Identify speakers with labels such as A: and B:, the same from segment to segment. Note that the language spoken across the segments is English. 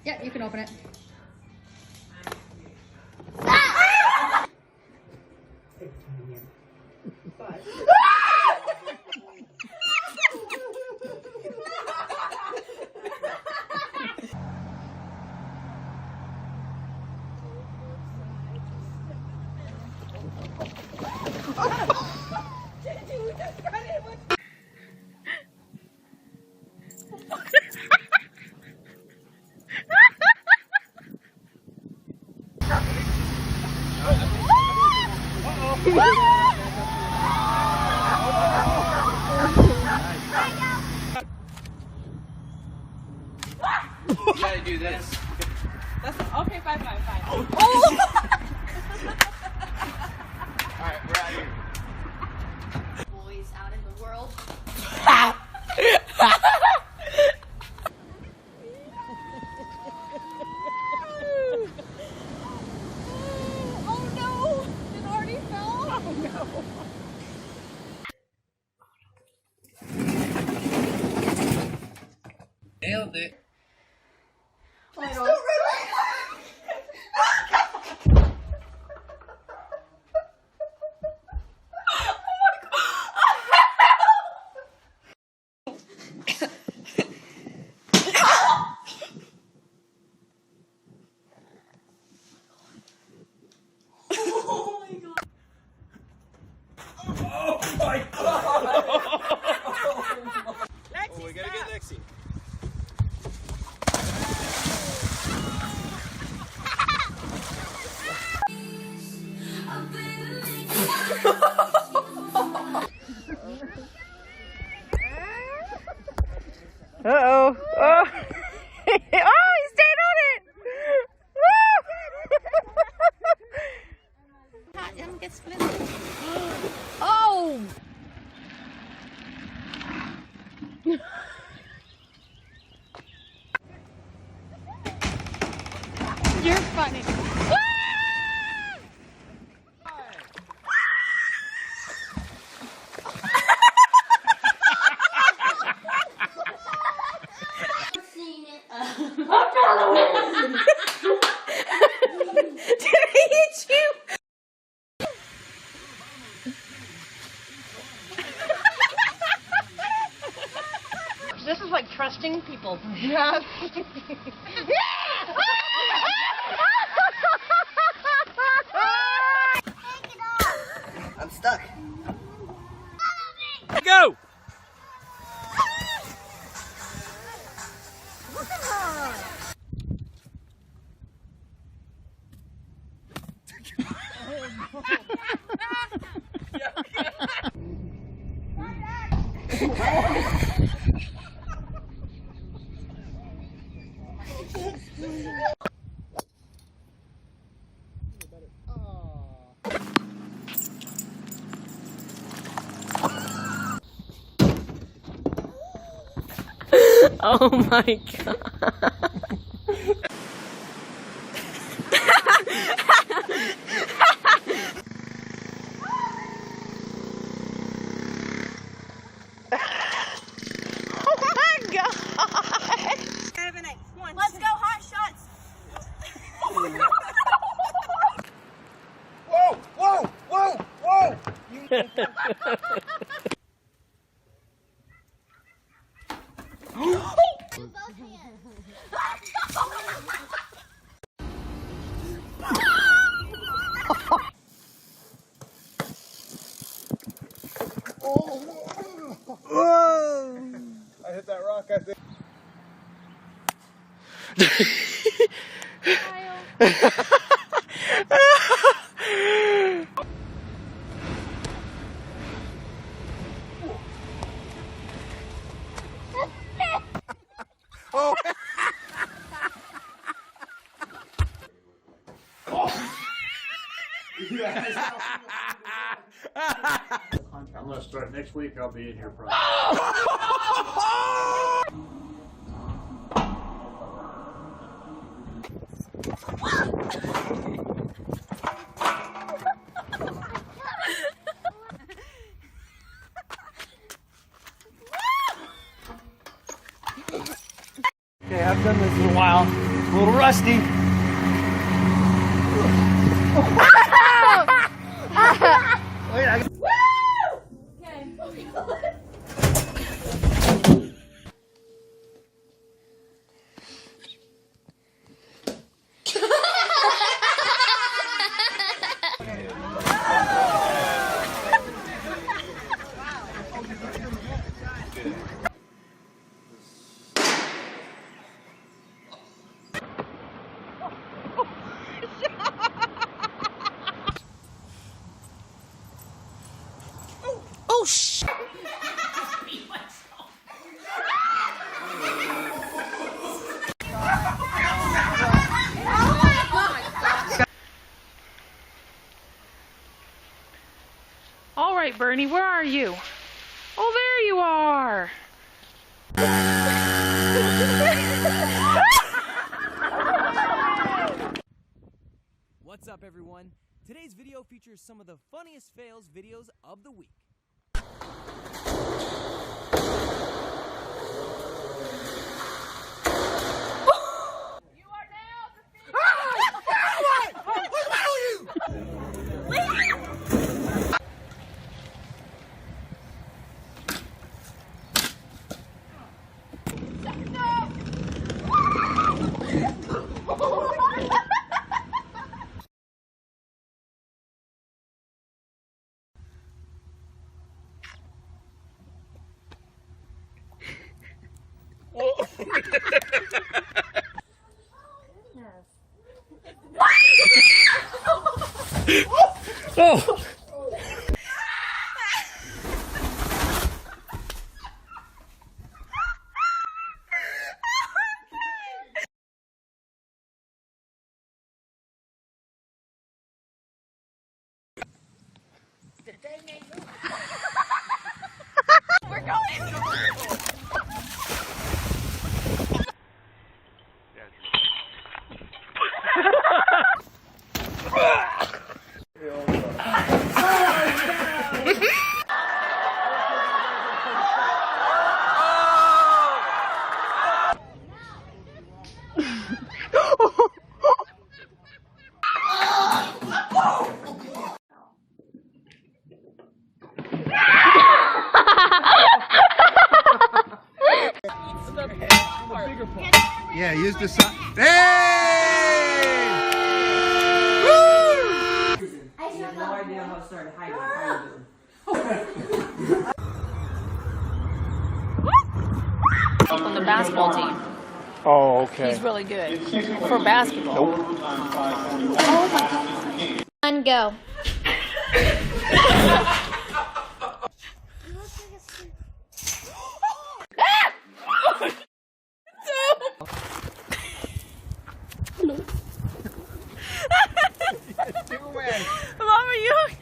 A: Yeah, you can open it.
B: You gotta do this.
C: That's okay, fine.
B: Oh! Alright, we're out here.
A: Boys out in the world.
C: Oh no! It already fell. Oh no!
B: Nailed it. Oh, we gotta get Lexi.
C: Uh-oh. Oh. Oh, he stayed on it.
A: Him get splintered.
C: Oh. You're funny. Did he hit you? This is like trusting people. Yeah.
B: I'm stuck.
D: Go! Oh my god.
C: Let's go, hot shots.
B: Whoa! Whoa! Whoa! Whoa! I hit that rock, I think. Oh!
E: I'm gonna start next week. I'll be in here probably.
D: Okay, I've done this in a while.
B: A little rusty. Wait, I
D: Oh, sh!
F: All right, Bernie, where are you? Oh, there you are.
G: What's up, everyone? Today's video features some of the funniest fails videos of the week.
B: Oh! Yeah, use the sun. Hey!
H: I have no idea how to start hiding.
F: On the basketball team.
B: Oh, okay.
F: He's really good for basketball.
B: Nope.
A: And go.
F: Mom, are you okay?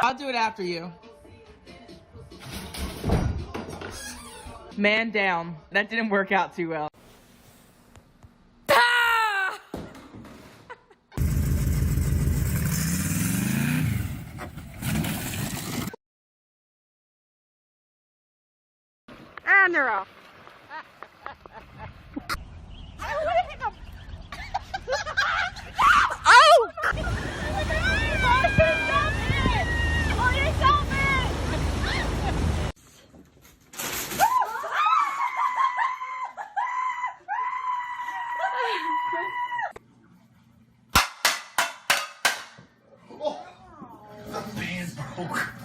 H: I'll do it after you. Man down. That didn't work out too well.
F: And they're off.
B: The man's broke.